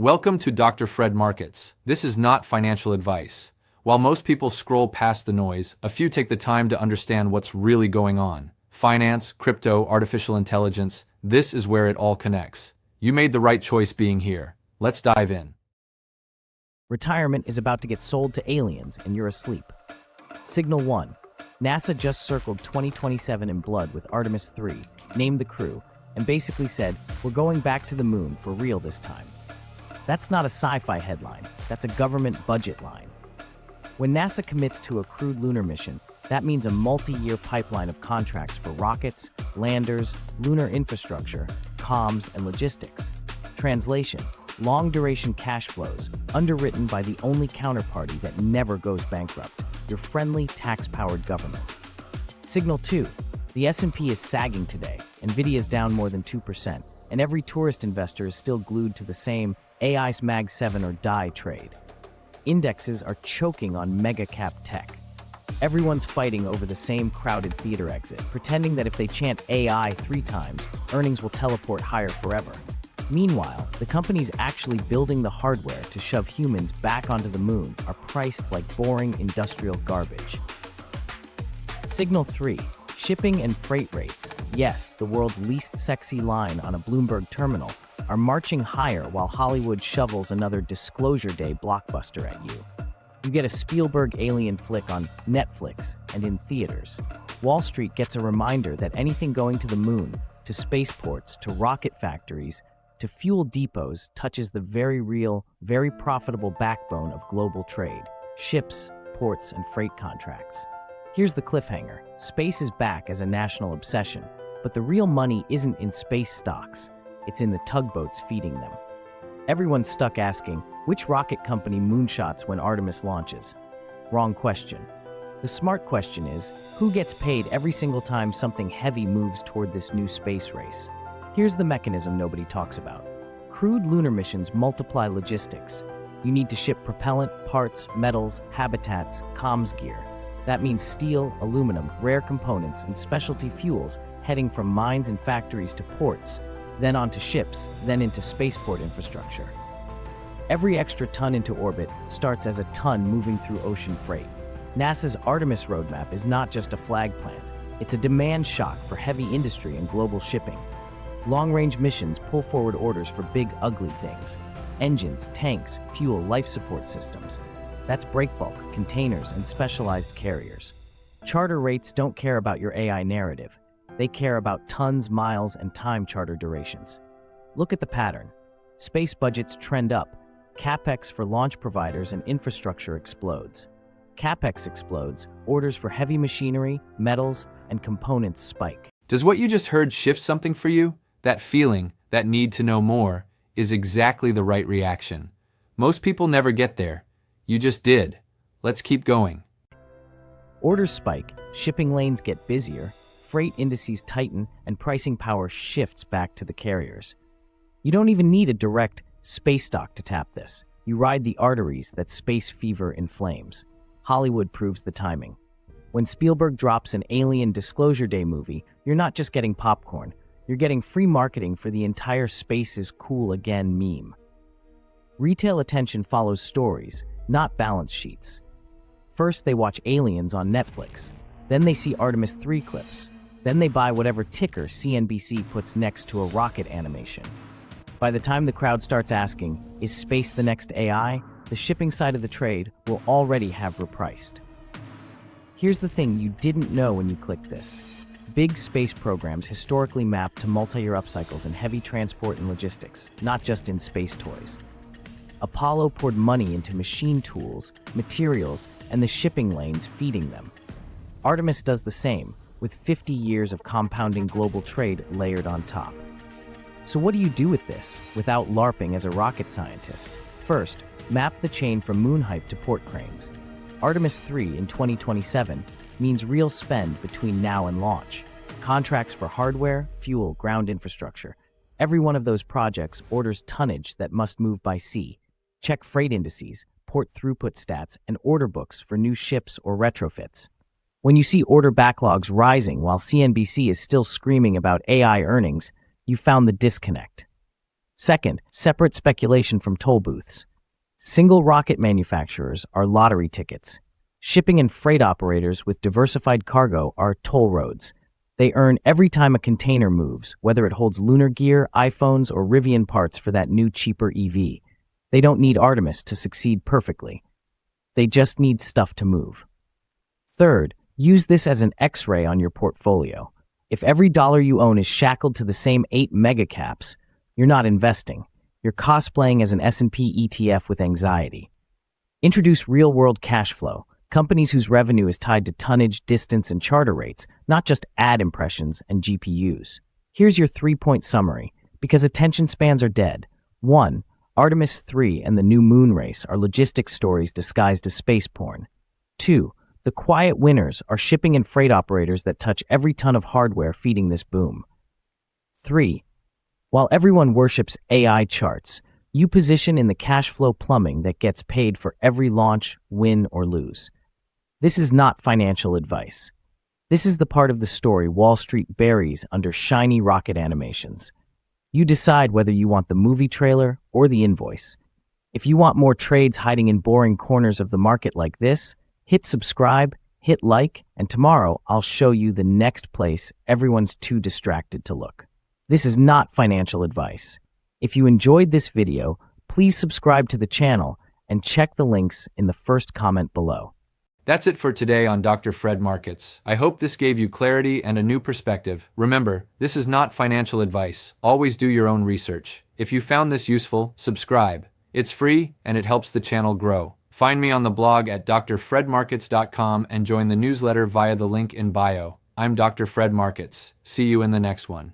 Welcome to Dr. Fred Markets. This is not financial advice. While most people scroll past the noise, a few take the time to understand what's really going on. Finance, crypto, artificial intelligence, this is where it all connects. You made the right choice being here. Let's dive in. Retirement is about to get sold to aliens and you're asleep. Signal 1. NASA just circled 2027 in blood with Artemis 3, named the crew, and basically said, we're going back to the moon for real this time. That's not a sci-fi headline, that's a government budget line. When NASA commits to a crewed lunar mission, that means a multi-year pipeline of contracts for rockets, landers, lunar infrastructure, comms, and logistics. Translation: long-duration cash flows, underwritten by the only counterparty that never goes bankrupt, your friendly, tax-powered government. Signal 2. The S&P is sagging today, Nvidia's down more than 2%, and every tourist investor is still glued to the same AI's Mag 7 or die trade. Indexes are choking on mega-cap tech. Everyone's fighting over the same crowded theater exit, pretending that if they chant AI 3 times, earnings will teleport higher forever. Meanwhile, the companies actually building the hardware to shove humans back onto the moon are priced like boring industrial garbage. Signal 3. Shipping and freight rates, yes, the world's least sexy line on a Bloomberg terminal, are marching higher while Hollywood shovels another Disclosure Day blockbuster at you. You get a Spielberg alien flick on Netflix and in theaters. Wall Street gets a reminder that anything going to the moon, to spaceports, to rocket factories, to fuel depots touches the very real, very profitable backbone of global trade: ships, ports, and freight contracts. Here's the cliffhanger. Space is back as a national obsession, but the real money isn't in space stocks. It's in the tugboats feeding them. Everyone's stuck asking, which rocket company moonshots when Artemis launches? Wrong question. The smart question is, who gets paid every single time something heavy moves toward this new space race? Here's the mechanism nobody talks about. Crewed lunar missions multiply logistics. You need to ship propellant, parts, metals, habitats, comms gear. That means steel, aluminum, rare components, and specialty fuels heading from mines and factories to ports, then onto ships, then into spaceport infrastructure. Every extra ton into orbit starts as a ton moving through ocean freight. NASA's Artemis roadmap is not just a flag plant. It's a demand shock for heavy industry and global shipping. Long-range missions pull forward orders for big, ugly things: engines, tanks, fuel, life support systems. That's breakbulk, containers, and specialized carriers. Charter rates don't care about your AI narrative. They care about tons, miles, and time charter durations. Look at the pattern. Space budgets trend up. CapEx for launch providers and infrastructure explodes. CapEx explodes, orders for heavy machinery, metals, and components spike. Does what you just heard shift something for you? That feeling, that need to know more, is exactly the right reaction. Most people never get there. You just did. Let's keep going. Orders spike, shipping lanes get busier, freight indices tighten, and pricing power shifts back to the carriers. You don't even need a direct space stock to tap this. You ride the arteries that space fever inflames. Hollywood proves the timing. When Spielberg drops an alien Disclosure Day movie, you're not just getting popcorn. You're getting free marketing for the entire "space is cool again" meme. Retail attention follows stories, not balance sheets. First, they watch Aliens on Netflix. Then they see Artemis 3 clips. Then they buy whatever ticker CNBC puts next to a rocket animation. By the time the crowd starts asking, is space the next AI? The shipping side of the trade will already have repriced. Here's the thing you didn't know when you clicked this. Big space programs historically map to multi-year upcycles in heavy transport and logistics, not just in space toys. Apollo poured money into machine tools, materials, and the shipping lanes feeding them. Artemis does the same, with 50 years of compounding global trade layered on top. So what do you do with this, without LARPing as a rocket scientist? First, map the chain from moon hype to port cranes. Artemis 3 in 2027 means real spend between now and launch. Contracts for hardware, fuel, ground infrastructure. Every one of those projects orders tonnage that must move by sea. Check freight indices, port throughput stats, and order books for new ships or retrofits. When you see order backlogs rising while CNBC is still screaming about AI earnings, you found the disconnect. Second, separate speculation from toll booths. Single rocket manufacturers are lottery tickets. Shipping and freight operators with diversified cargo are toll roads. They earn every time a container moves, whether it holds lunar gear, iPhones, or Rivian parts for that new cheaper EV. They don't need Artemis to succeed perfectly. They just need stuff to move. Third, use this as an X-ray on your portfolio. If every dollar you own is shackled to the same 8 megacaps, you're not investing. You're cosplaying as an S&P ETF with anxiety. Introduce real-world cash flow. Companies whose revenue is tied to tonnage, distance, and charter rates, not just ad impressions and GPUs. Here's your 3-point summary, because attention spans are dead. 1. Artemis 3 and the new moon race are logistics stories disguised as space porn. 2. The quiet winners are shipping and freight operators that touch every ton of hardware feeding this boom. 3. While everyone worships AI charts, you position in the cash flow plumbing that gets paid for every launch, win, or lose. This is not financial advice. This is the part of the story Wall Street buries under shiny rocket animations. You decide whether you want the movie trailer or the invoice. If you want more trades hiding in boring corners of the market like this, hit subscribe, hit like, and tomorrow I'll show you the next place everyone's too distracted to look. This is not financial advice. If you enjoyed this video, please subscribe to the channel and check the links in the first comment below. That's it for today on Dr. Fred Markets. I hope this gave you clarity and a new perspective. Remember, this is not financial advice. Always do your own research. If you found this useful, subscribe. It's free and it helps the channel grow. Find me on the blog at drfredmarkets.com and join the newsletter via the link in bio. I'm Dr. Fred Markets. See you in the next one.